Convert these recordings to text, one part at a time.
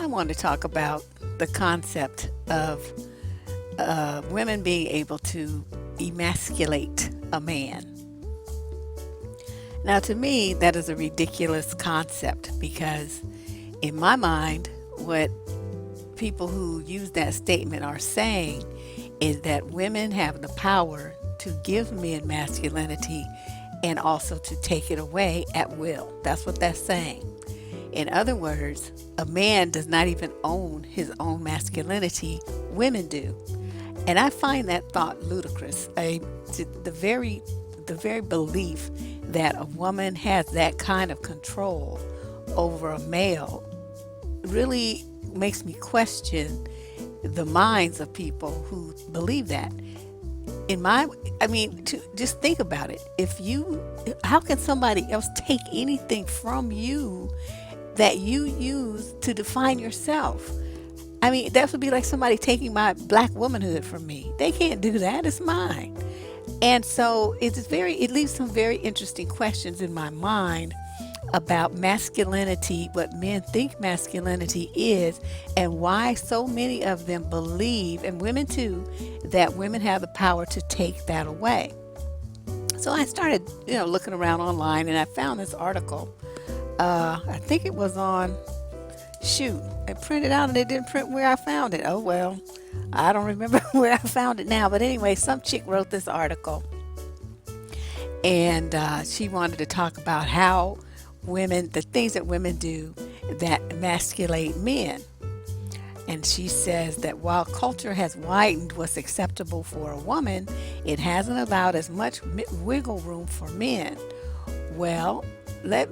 I want to talk about the concept of women being able to emasculate a man. Now, to me, that is a ridiculous concept because, in my mind, what people who use that statement are saying is that women have the power to give men masculinity and also to take it away at will. That's what that's saying. In other words, a man does not even own his own masculinity, women do. And I find that thought ludicrous. The very belief that a woman has that kind of control over a male really makes me question the minds of people who believe that. Just think about it. How can somebody else take anything from you that you use to define yourself? I mean, that would be like somebody taking my black womanhood from me. They can't do that. It's mine. And so it leaves some very interesting questions in my mind about masculinity, what men think masculinity is, and why so many of them believe, and women too, that women have the power to take that away. So I started, looking around online, and I found this article. I think it was on Shoot. I printed out and it didn't print where I found it. Oh well, I don't remember where I found it now. But anyway, some chick wrote this article, and she wanted to talk about how the things that women do that emasculate men. And she says that while culture has widened what's acceptable for a woman, it hasn't allowed as much wiggle room for men. Well, I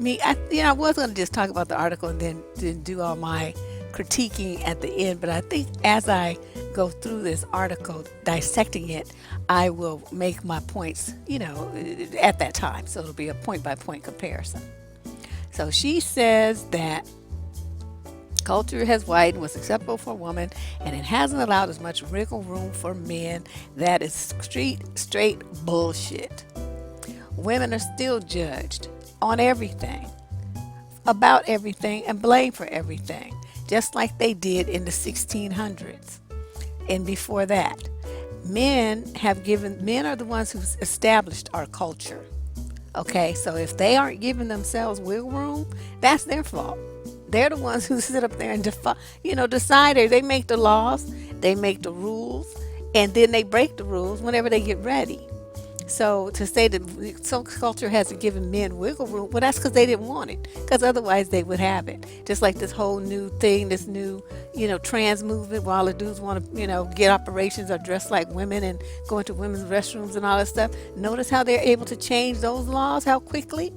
was going to just talk about the article and then do all my critiquing at the end, but I think as I go through this article, dissecting it, I will make my points, at that time. So it'll be a point by point comparison. So she says that culture has widened what's acceptable for a woman, and it hasn't allowed as much wiggle room for men. That is straight bullshit. Women are still judged on everything, about everything, and blamed for everything, just like they did in the 1600s and before that. Men are the ones who established our culture. Okay, so if they aren't giving themselves wiggle room, that's their fault. They're the ones who sit up there and decide. They make the laws, they make the rules, and then they break the rules whenever they get ready. So to say that some culture hasn't given men wiggle room, well, that's because they didn't want it. Because otherwise they would have it. Just like this whole new thing, this new, trans movement, where all the dudes want to, get operations or dress like women and go into women's restrooms and all that stuff. Notice how they're able to change those laws, how quickly?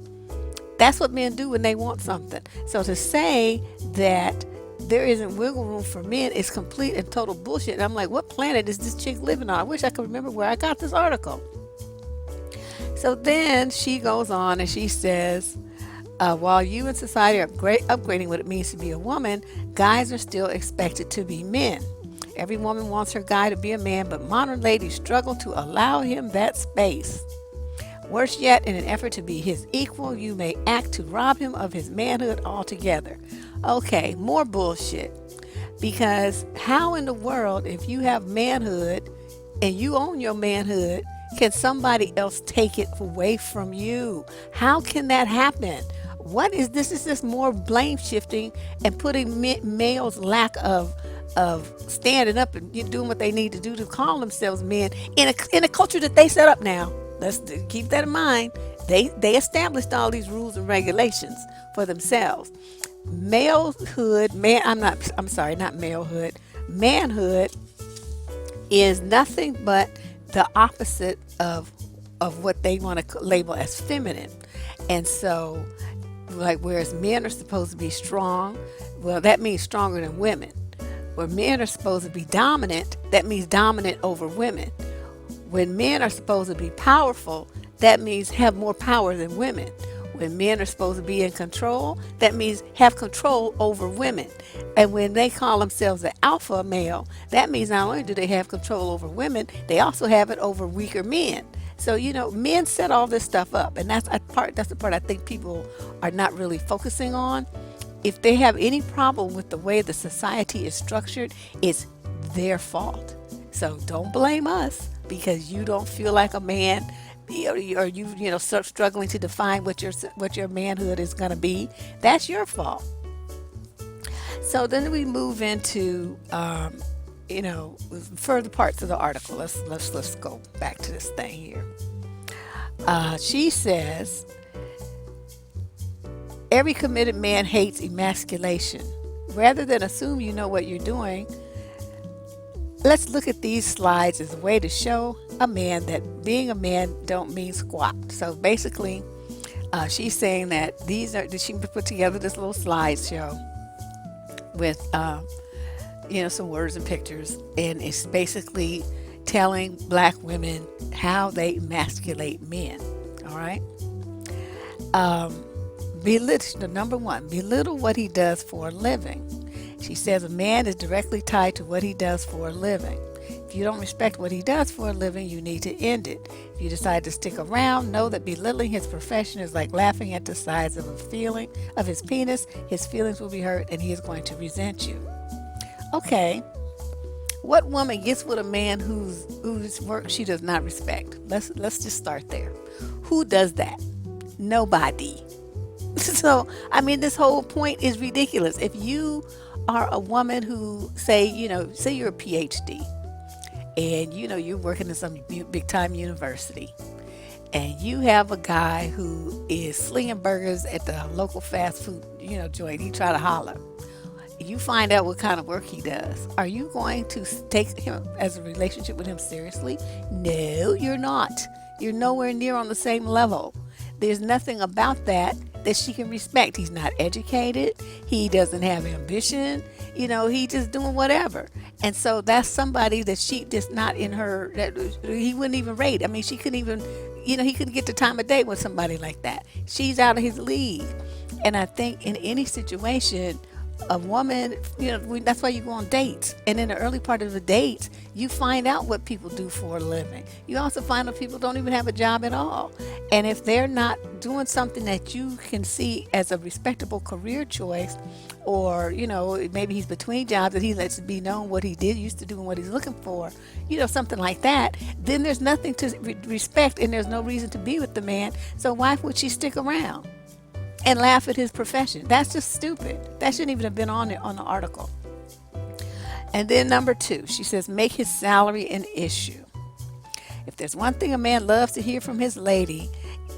That's what men do when they want something. So to say that there isn't wiggle room for men is complete and total bullshit. And I'm like, what planet is this chick living on? I wish I could remember where I got this article. So then she goes on and she says, while you in society are upgrading what it means to be a woman, guys are still expected to be men. Every woman wants her guy to be a man, but modern ladies struggle to allow him that space. Worse yet, in an effort to be his equal, you may act to rob him of his manhood altogether. Okay, more bullshit. Because how in the world, if you have manhood and you own your manhood, can somebody else take it away from you? How can that happen? What is this? Is this more blame shifting and putting males' lack of standing up and doing what they need to do to call themselves men in a culture that they set up now? Let's keep that in mind. They established all these rules and regulations for themselves. Manhood is nothing but the opposite of what they want to label as feminine. And so, like, whereas men are supposed to be strong, well, that means stronger than women. Where men are supposed to be dominant, that means dominant over women. When men are supposed to be powerful, that means have more power than women. When men are supposed to be in control, that means have control over women. And when they call themselves an alpha male, that means not only do they have control over women, they also have it over weaker men. So, men set all this stuff up. And that's the part I think people are not really focusing on. if they have any problem with the way the society is structured, it's their fault. So don't blame us because you don't feel like a man, or you know start struggling to define what your manhood is going to be. That's your fault. So then we move into further parts of the article. Let's go back to this thing here. She says every committed man hates emasculation. Rather than assume you know what you're doing, let's look at these slides as a way to show a man that being a man don't mean squat. So basically, she's saying that that she put together this little slideshow with some words and pictures, and it's basically telling black women how they emasculate men. All right. Belittle, number one, belittle what he does for a living. She says a man is directly tied to what he does for a living. If you don't respect what he does for a living, you need to end it. If you decide to stick around, know that belittling his profession is like laughing at the size of his penis. His feelings will be hurt and he is going to resent you. Okay. What woman gets with a man whose work she does not respect? Let's just start there. Who does that? Nobody. So, I mean, this whole point is ridiculous. If you are a woman who say you're a PhD and you're working in some big time university and you have a guy who is slinging burgers at the local fast food joint, he try to holler. You find out what kind of work he does. Are you going to take him as a relationship with him seriously? No, you're not. You're nowhere near on the same level. There's nothing about that she can respect. He's not educated. He doesn't have ambition. He just doing whatever. And so that's somebody that she just not in her, that he wouldn't even rate. I mean, she couldn't even, he couldn't get the time of day with somebody like that. She's out of his league. And I think in any situation, a woman, that's why you go on dates. And in the early part of the dates, you find out what people do for a living. You also find out people don't even have a job at all. And if they're not doing something that you can see as a respectable career choice, or, maybe he's between jobs and he lets it be known what he used to do and what he's looking for, something like that, then there's nothing to respect and there's no reason to be with the man. So why would she stick around and laugh at his profession? That's just stupid. That shouldn't even have been on the article. And then number 2, she says, make his salary an issue. If there's one thing a man loves to hear from his lady,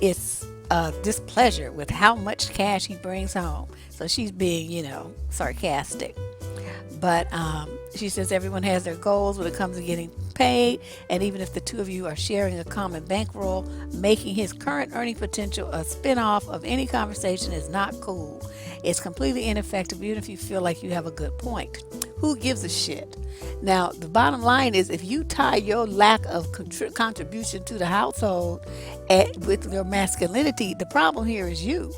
it's displeasure with how much cash he brings home. So she's being, sarcastic. But she says everyone has their goals when it comes to getting paid, and even if the two of you are sharing a common bankroll, making his current earning potential a spin-off of any conversation is not cool. It's completely ineffective even if you feel like you have a good point. Who gives a shit? Now, the bottom line is if you tie your lack of contribution to the household with your masculinity, the problem here is you.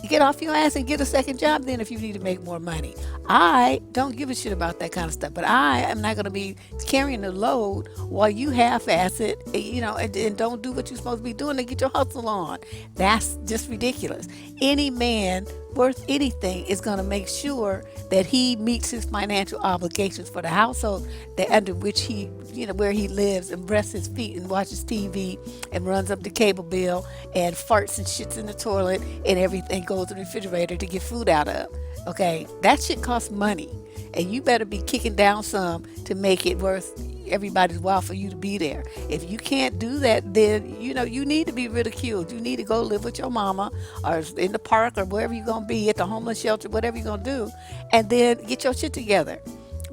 You get off your ass and get a second job then if you need to make more money. I don't give a shit about that kind of stuff, but I am not going to be carrying the load while you half-ass it, and don't do what you're supposed to be doing to get your hustle on. That's just ridiculous. Any man worth anything is going to make sure that he meets his financial obligations for the household that under which he, where he lives, and rests his feet and watches TV and runs up the cable bill and farts and shits in the toilet and everything goes to the refrigerator to get food out of. Okay, that shit costs money, and you better be kicking down some to make it worth everybody's while for you to be there. If you can't do that, then you need to be ridiculed. You need to go live with your mama or in the park or wherever you're gonna be, at the homeless shelter, whatever you're gonna do, and then get your shit together.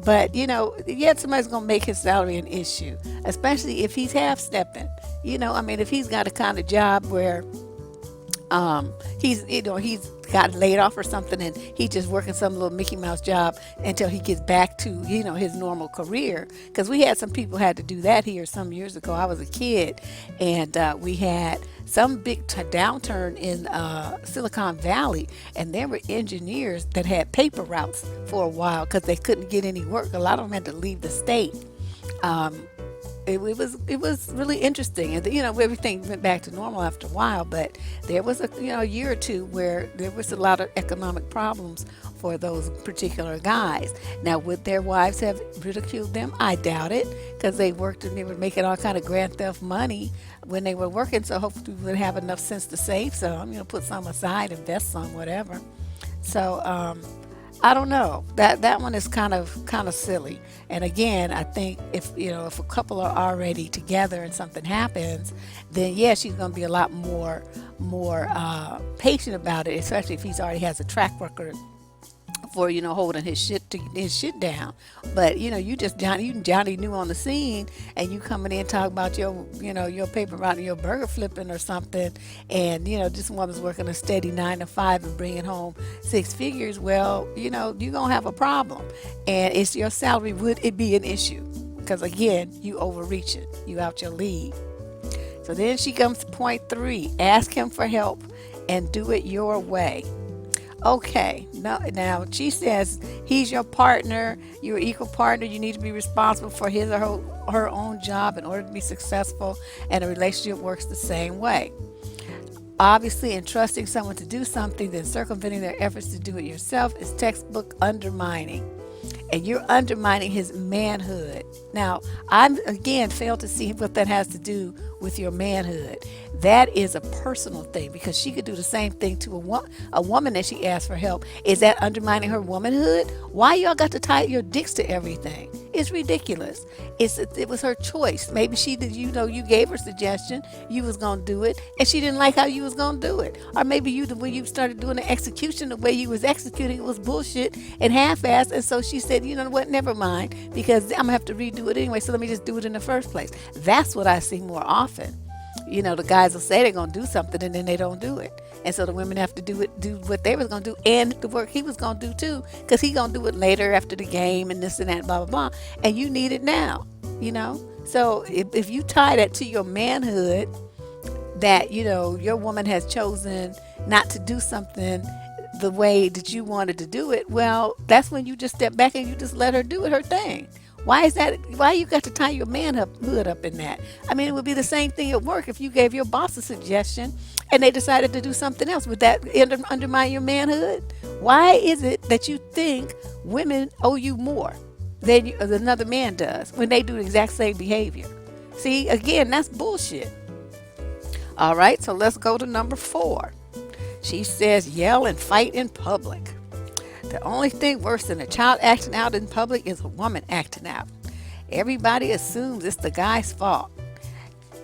But somebody's gonna make his salary an issue, especially if he's half stepping. If he's got a kind of job where he's got laid off or something and he's just working some little Mickey Mouse job until he gets back to his normal career, because we had some people had to do that here some years ago. I was a kid, and we had some big downturn in Silicon Valley, and there were engineers that had paper routes for a while because they couldn't get any work. A lot of them had to leave the state. it was really interesting, and everything went back to normal after a while. But there was a year or two where there was a lot of economic problems for those particular guys. Now, would their wives have ridiculed them? I doubt it, because they worked and they were making all kind of grand theft money when they were working. So hopefully, we would have enough sense to save some, put some aside, invest some, whatever. So I don't know. That one is kind of silly. And again, I think if a couple are already together and something happens, then yeah, she's going to be a lot more patient about it, especially if he's already has a track record for holding his shit down. But you just Johnny new on the scene, and you coming in talking about your paper route and your burger flipping or something, and this woman's working a steady 9 to 5 and bringing home 6 figures. Well, you're gonna have a problem, and it's your salary. Would it be an issue? Because again, you overreaching, you out your league. So then she comes to point 3: ask him for help and do it your way. Okay, now she says he's your partner, you're an equal partner, you need to be responsible for his or her own job in order to be successful, and a relationship works the same way. Obviously, entrusting someone to do something, then circumventing their efforts to do it yourself is textbook undermining. And you're undermining his manhood. Now, I'm again failed to see what that has to do with your manhood. That is a personal thing, because she could do the same thing to a woman that she asked for help. Is that undermining her womanhood? Why y'all got to tie your dicks to everything? It's ridiculous. It was her choice. Maybe she did. You gave her suggestion. You was gonna do it, and she didn't like how you was gonna do it. Or maybe the way you started doing the execution, the way you was executing it was bullshit and half-assed. And so she said, you know what? Never mind, because I'm gonna have to redo it anyway. So let me just do it in the first place. That's what I see more often. The guys will say they're gonna do something and then they don't do it, and so the women have to do what they was gonna do and the work he was gonna do too, because he gonna do it later after the game and this and that, blah blah blah, and you need it now. So if you tie that to your manhood, that your woman has chosen not to do something the way that you wanted to do it, well, that's when you just step back and you just let her do it her thing. Why is that? Why you got to tie your manhood up in that? I mean, it would be the same thing at work if you gave your boss a suggestion and they decided to do something else. Would that undermine your manhood? Why is it that you think women owe you more than another man does when they do the exact same behavior? See, again, that's bullshit. All right, so let's go to number 4. She says, yell and fight in public. The only thing worse than a child acting out in public is a woman acting out. Everybody assumes it's the guy's fault.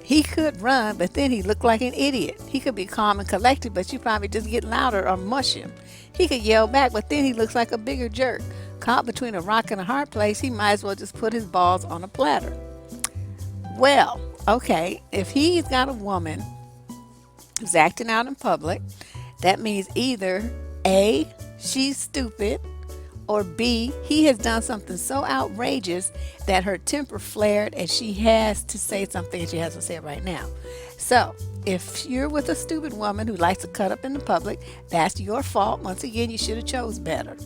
He could run, but then he looked like an idiot. He could be calm and collected, but you probably just get louder or mush him. He could yell back, but then he looks like a bigger jerk. Caught between a rock and a hard place, he might as well just put his balls on a platter. Well, okay, if he's got a woman who's acting out in public, that means either A, she's stupid, or B, he has done something so outrageous that her temper flared and she has to say something and she has to say it right now. So if you're with a stupid woman who likes to cut up in the public, that's your fault. Once again, you should have chose better.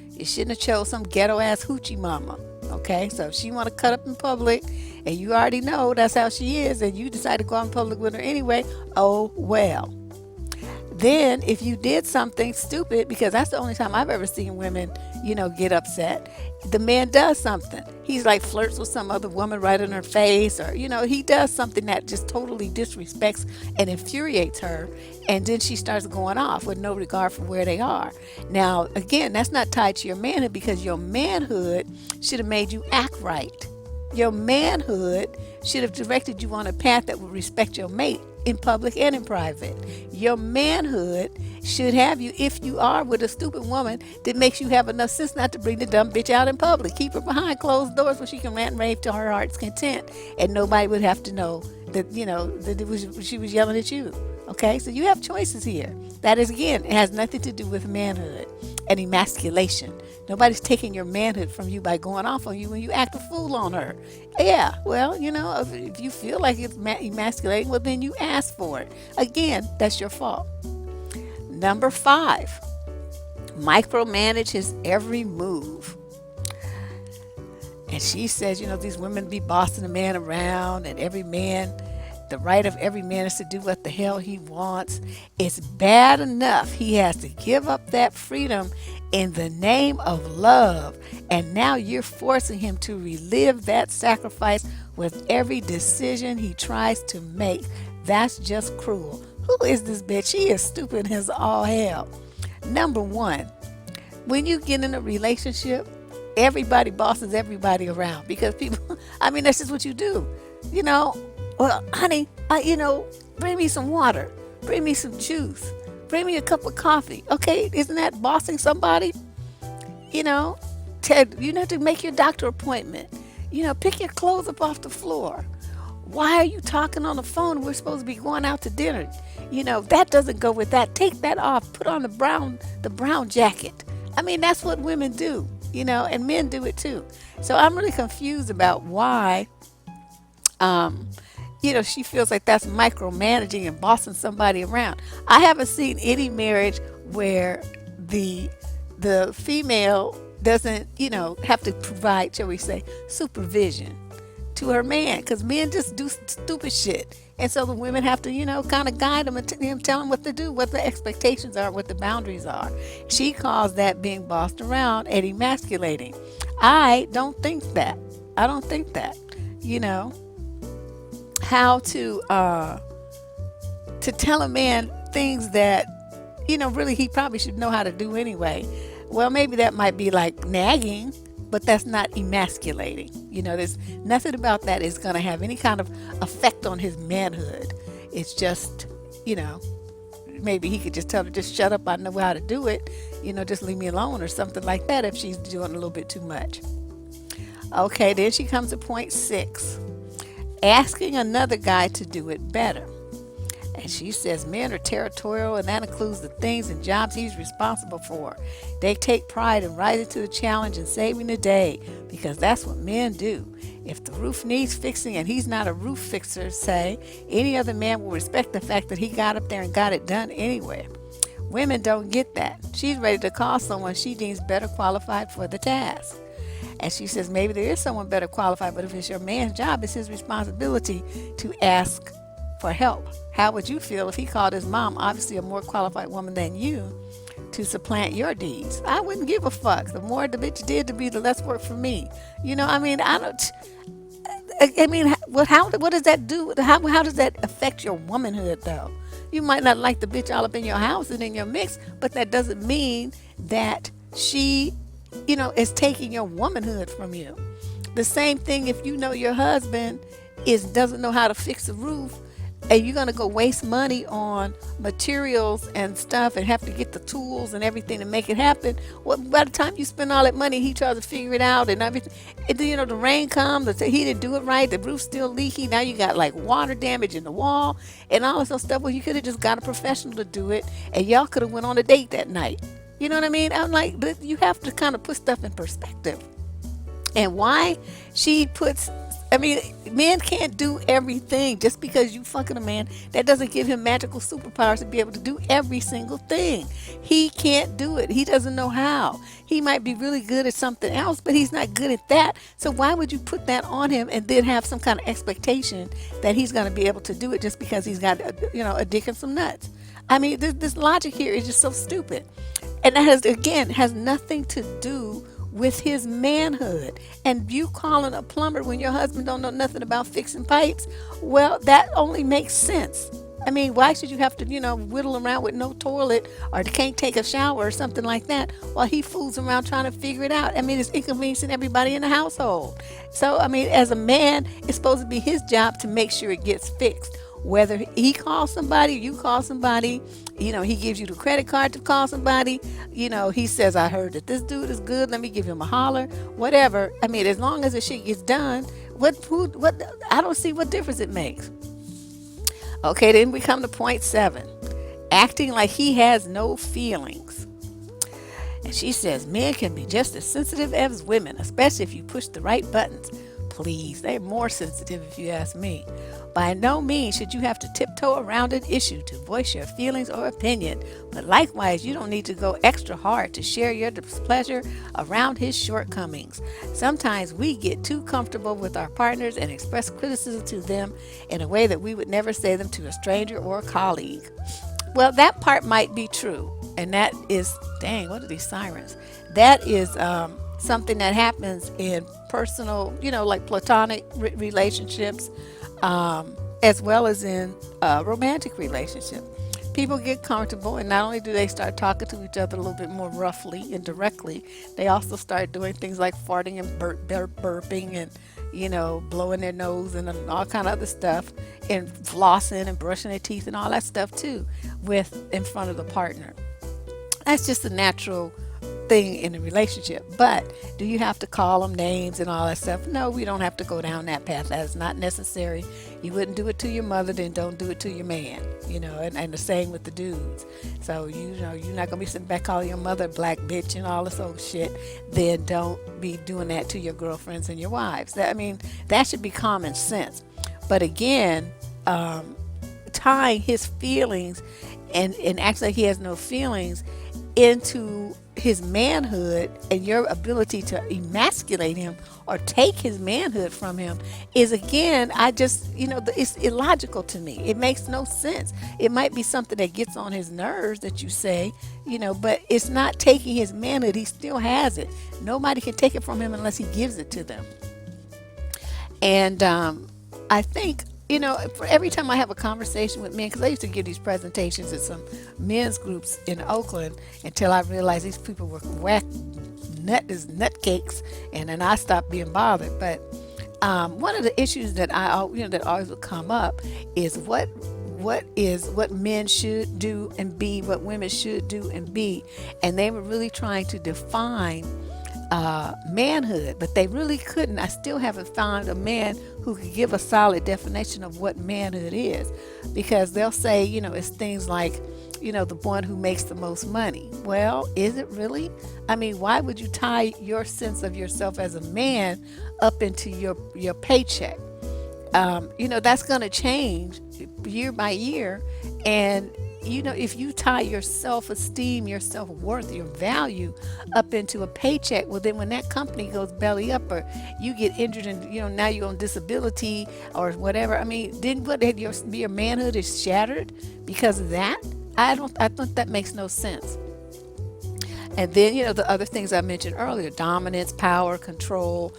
You shouldn't have chose some ghetto ass hoochie mama. Okay, so if she want to cut up in public and you already know that's how she is, and you decide to go out in public with her anyway, oh well. Then if you did something stupid, because that's the only time I've ever seen women, get upset, the man does something. He's like flirts with some other woman right in her face, or, he does something that just totally disrespects and infuriates her. And then she starts going off with no regard for where they are. Now, again, that's not tied to your manhood, because your manhood should have made you act right. Your manhood should have directed you on a path that would respect your mate in public and in private. Your manhood should have you, if you are with a stupid woman, that makes you have enough sense not to bring the dumb bitch out in public. Keep her behind closed doors where she can rant and rave to her heart's content, and nobody would have to know that she was yelling at you. Okay, so you have choices here. That is, again, it has nothing to do with manhood and emasculation. Nobody's taking your manhood from you by going off on you when you act a fool on her. Yeah, well, if you feel like it's emasculating, well, then you ask for it. Again, that's your fault. Number 5, micromanage his every move. And And she says, these women be bossing a man around, and the right of every man is to do what the hell he wants. It's bad enough he has to give up that freedom in the name of love. And now you're forcing him to relive that sacrifice with every decision he tries to make. That's just cruel. Who is this bitch? She is stupid as all hell. Number one, when you get in a relationship, everybody bosses everybody around because people, that's just what you do. Well, honey, bring me some water, bring me some juice, bring me a cup of coffee. Okay, isn't that bossing somebody? Ted, you have to make your doctor appointment. Pick your clothes up off the floor. Why are you talking on the phone? We're supposed to be going out to dinner. That doesn't go with that. Take that off. Put on the brown jacket. That's what women do, and men do it too. So I'm really confused about why, she feels like that's micromanaging and bossing somebody around. I haven't seen any marriage where the female doesn't, have to provide, shall we say, supervision to her man, because men just do stupid shit. And so the women have to, kind of guide them and tell them what to do, what the expectations are, what the boundaries are. She calls that being bossed around and emasculating. I don't think that. How to tell a man things that, really he probably should know how to do anyway. Well, maybe that might be like nagging, but that's not emasculating. There's nothing about that is going to have any kind of effect on his manhood. It's just, maybe he could just tell her, just shut up, I know how to do it. Just leave me alone or something like that if she's doing a little bit too much. Okay, then she comes to point 6. Asking another guy to do it better. And she says men are territorial, and that includes the things and jobs he's responsible for. They take pride in rising to the challenge and saving the day, because that's what men do. If the roof needs fixing and he's not a roof fixer, say, any other man will respect the fact that he got up there and got it done anyway. Women don't get that. She's ready to call someone she deems better qualified for the task. And she says maybe there is someone better qualified, but if it's your man's job, it's his responsibility to ask for help. How would you feel if he called his mom, obviously a more qualified woman than you, to supplant your deeds? I wouldn't give a fuck. The more the bitch did to be, the less work for me. What does that do? How does that affect your womanhood, though? You might not like the bitch all up in your house and in your mix, but that doesn't mean that she, is taking your womanhood from you. The same thing if your husband doesn't know how to fix a roof, and you're going to go waste money on materials and stuff and have to get the tools and everything to make it happen. Well, by the time you spend all that money, he tries to figure it out and everything. And then, the rain comes, he didn't do it right, the roof's still leaky, now you got like water damage in the wall and all this other stuff. Well, you could have just got a professional to do it, and y'all could have went on a date that night. You know what I mean? I'm like, you have to kind of put stuff in perspective. And why she puts, men can't do everything. Just because you fucking a man, that doesn't give him magical superpowers to be able to do every single thing. He can't do it. He doesn't know how. He might be really good at something else, but he's not good at that. So why would you put that on him and then have some kind of expectation that he's going to be able to do it just because he's got, a dick and some nuts? This logic here is just so stupid. And that has nothing to do with his manhood. And you calling a plumber when your husband don't know nothing about fixing pipes, well, that only makes sense. Why should you have to, whittle around with no toilet or can't take a shower or something like that while he fools around trying to figure it out? It's inconveniencing everybody in the household. So, as a man, it's supposed to be his job to make sure it gets fixed. Whether he calls somebody, you call somebody, he gives you the credit card to call somebody, he says, I heard that this dude is good, let me give him a holler, whatever. As long as the shit gets done, I don't see what difference it makes. Okay, then we come to point 7, acting like he has no feelings. And she says men can be just as sensitive as women, especially if you push the right buttons. please. They're more sensitive if you ask me. By no means should you have to tiptoe around an issue to voice your feelings or opinion, but likewise, you don't need to go extra hard to share your displeasure around his shortcomings. Sometimes we get too comfortable with our partners and express criticism to them in a way that we would never say them to a stranger or a colleague. Well, that part might be true. And that is, dang, what are these sirens? That is something that happens in personal, like platonic relationships, as well as in romantic relationships. People get comfortable, and not only do they start talking to each other a little bit more roughly and directly, they also start doing things like farting and burping and blowing their nose and all kind of other stuff, and flossing and brushing their teeth and all that stuff too, with in front of the partner. That's just a natural thing in a relationship. But do you have to call them names and all that stuff? No, we don't have to go down that path. That is not necessary. You wouldn't do it to your mother, then don't do it to your man. And the same with the dudes. So you're not gonna be sitting back calling your mother a black bitch and all this old shit. Then don't be doing that to your girlfriends and your wives. That should be common sense. But again, tying his feelings and actually he has no feelings into his manhood and your ability to emasculate him or take his manhood from him is, again, it's illogical to me. It makes no sense. It might be something that gets on his nerves that you say, but it's not taking his manhood. He still has it. Nobody can take it from him unless he gives it to them. And I think for every time I have a conversation with men, because I used to give these presentations at some men's groups in Oakland until I realized these people were nutcakes, and then I stopped being bothered. But one of the issues that that always would come up is what men should do and be, what women should do and be, and they were really trying to define manhood, but they really couldn't. I still haven't found a man who could give a solid definition of what manhood is, because they'll say, it's things like, the one who makes the most money. Well, is it really? Why would you tie your sense of yourself as a man up into your paycheck? That's going to change year by year, and if you tie your self-esteem, your self-worth, your value up into a paycheck, well, then when that company goes belly up or you get injured and, now you're on disability or whatever, then your manhood is shattered because of that? I think that makes no sense. And then, the other things I mentioned earlier, dominance, power, control,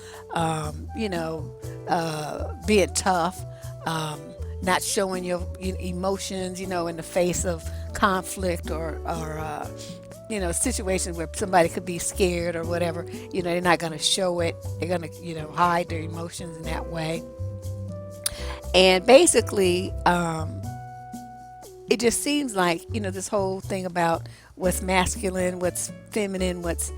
being tough, not showing your emotions, in the face of conflict or situations where somebody could be scared or whatever. They're not going to show it. They're going to, hide their emotions in that way. And basically, it just seems like, this whole thing about what's masculine, what's feminine, what's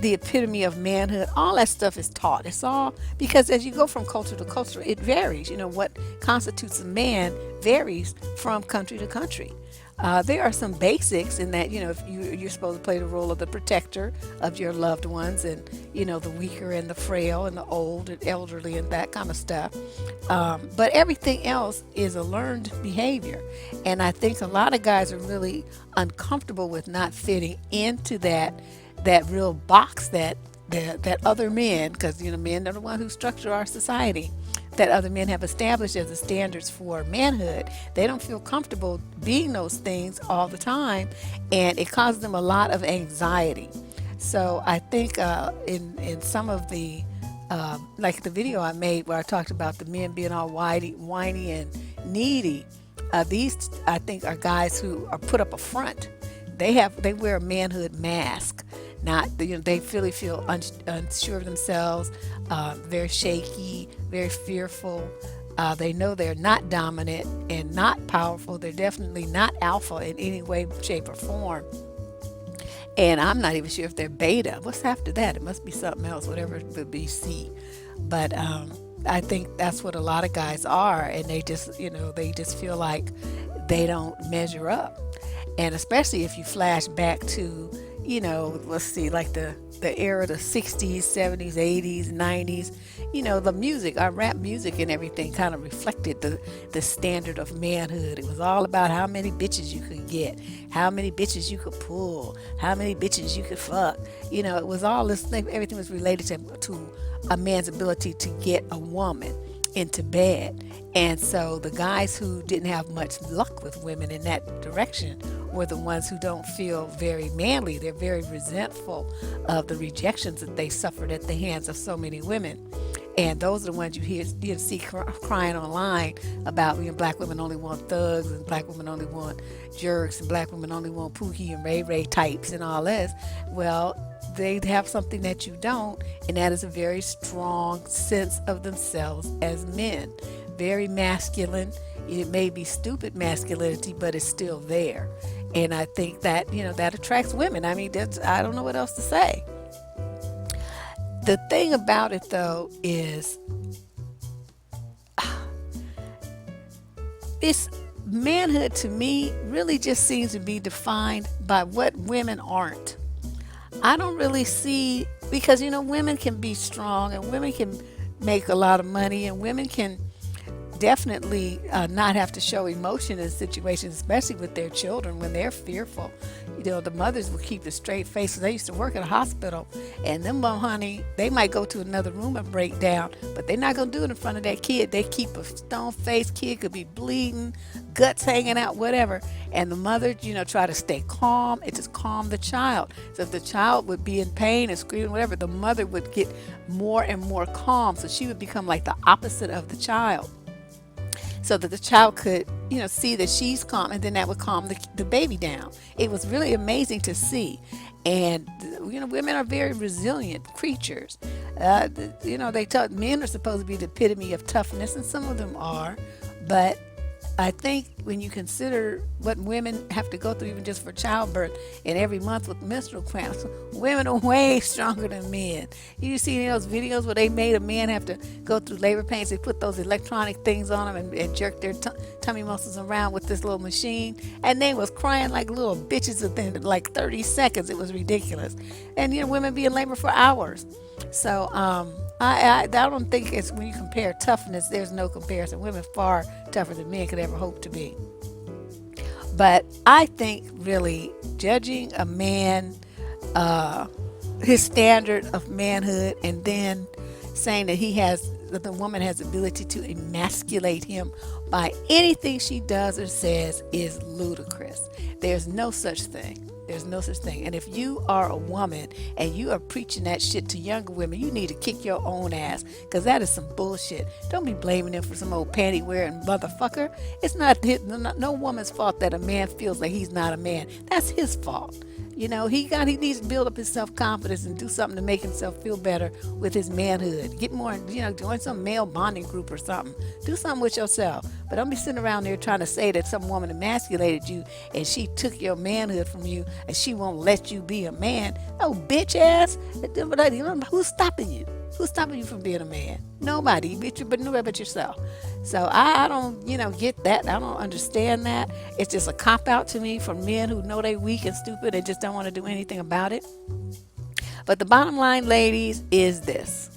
the epitome of manhood, all that stuff is taught. It's all because as you go from culture to culture, it varies. What constitutes a man varies from country to country. There are some basics in that, if you're supposed to play the role of the protector of your loved ones and, the weaker and the frail and the old and elderly and that kind of stuff. But everything else is a learned behavior. And I think a lot of guys are really uncomfortable with not fitting into that real box that other men, because men are the ones who structure our society, that other men have established as the standards for manhood. They don't feel comfortable being those things all the time, and it causes them a lot of anxiety. So I think in some of the like the video I made where I talked about the men being all whiny and needy, these I think are guys who are put up a front. They wear a manhood mask. They really feel unsure of themselves, very shaky, very fearful. They know they're not dominant and not powerful. They're definitely not alpha in any way, shape, or form. And I'm not even sure if they're beta. What's after that? It must be something else, whatever it would be, C. But I think that's what a lot of guys are, and they just feel like they don't measure up. And especially if you flash back to, let's see, like the the era, the 60s, 70s, 80s, 90s, the music, our rap music and everything kind of reflected the standard of manhood. It was all about how many bitches you could get, how many bitches you could pull, how many bitches you could fuck. It was all this thing, everything was related to a man's ability to get a woman into bed. And so the guys who didn't have much luck with women in that direction were the ones who don't feel very manly. They're very resentful of the rejections that they suffered at the hands of so many women. And those are the ones you see crying online about, black women only want thugs, and black women only want jerks, and black women only want Pookie and Ray Ray types and all this. Well, they have something that you don't, and that is a very strong sense of themselves as men. Very masculine. It may be stupid masculinity, but it's still there. And I think that, that attracts women. I don't know what else to say. The thing about it, though, is it's manhood to me really just seems to be defined by what women aren't. I don't really see, because, women can be strong and women can make a lot of money and women can definitely not have to show emotion in situations, especially with their children when they're fearful. The mothers will keep a straight face. They used to work at a hospital, and them honey, they might go to another room and break down, but they're not going to do it in front of that kid. They keep a stone face. Kid could be bleeding, guts hanging out, whatever. And the mother, try to stay calm. It just calm the child. So if the child would be in pain and screaming, whatever, the mother would get more and more calm. So she would become like the opposite of the child, so that the child could, see that she's calm, and then that would calm the baby down. It was really amazing to see. And, women are very resilient creatures. They tell men are supposed to be the epitome of toughness, and some of them are, but I think when you consider what women have to go through even just for childbirth and every month with menstrual cramps, women are way stronger than men. You see those videos where they made a man have to go through labor pains. They put those electronic things on them and jerk their tummy muscles around with this little machine, and they was crying like little bitches within like 30 seconds. It was ridiculous. And women be in labor for hours. So I don't think it's, when you compare toughness, there's no comparison. Women far tougher than men could ever hope to be. But I think really judging a man, his standard of manhood, and then saying that the woman has the ability to emasculate him by anything she does or says is ludicrous. There's no such thing. There's no such thing. And if you are a woman and you are preaching that shit to younger women, you need to kick your own ass, because that is some bullshit. Don't be blaming them for some old panty wearing motherfucker. It's not no woman's fault that a man feels like he's not a man. That's his fault. He needs to build up his self-confidence and do something to make himself feel better with his manhood. Get more, join some male bonding group or something. Do something with yourself. But don't be sitting around there trying to say that some woman emasculated you and she took your manhood from you and she won't let you be a man. Oh, bitch ass. Who's stopping you? Who's stopping you from being a man? Nobody, but nobody but yourself. So I don't, get that. I don't understand that. It's just a cop-out to me for men who know they weak and stupid and just don't want to do anything about it. But the bottom line, ladies, is this.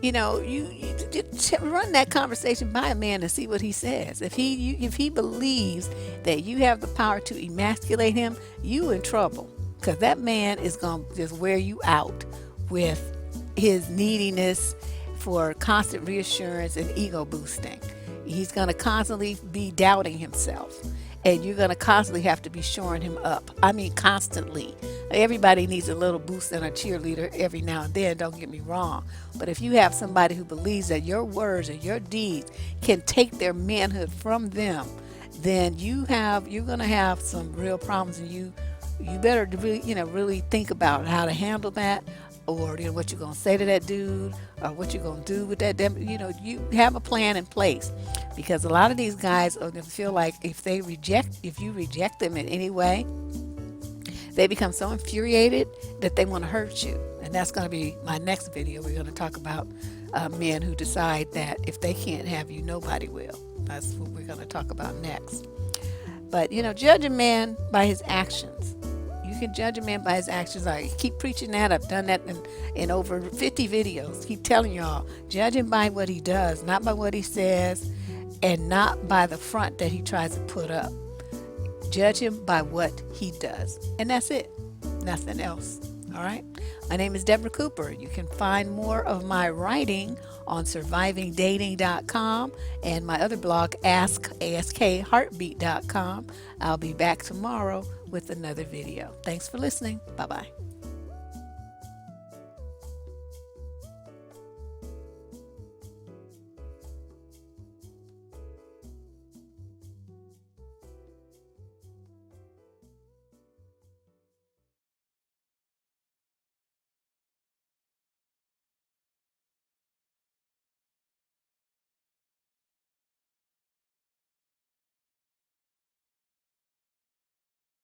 You run that conversation by a man and see what he says. If he believes that you have the power to emasculate him, you in trouble, because that man is going to just wear you out with his neediness for constant reassurance and ego boosting. He's going to constantly be doubting himself, and you're going to constantly have to be shoring him up. I mean, constantly. Everybody needs a little boost and a cheerleader every now and then, don't get me wrong. But if you have somebody who believes that your words and your deeds can take their manhood from them, then you're going to have some real problems, and you better really think about how to handle that, or what you're going to say to that dude, or what you're going to do with that. You have a plan in place, because a lot of these guys feel like if you reject them in any way, they become so infuriated that they want to hurt you. And that's going to be my next video. We're going to talk about men who decide that if they can't have you, nobody will. That's what we're going to talk about next. But judge a man by his actions. You can judge a man by his actions. I keep preaching that. I've done that in over 50 videos. Keep telling y'all, judge him by what he does, not by what he says, and not by the front that he tries to put up. Judge him by what he does. And that's it. Nothing else. All right. My name is Deborah Cooper. You can find more of my writing on survivingdating.com and my other blog, askheartbeat.com. I'll be back tomorrow with another video. Thanks for listening. Bye-bye.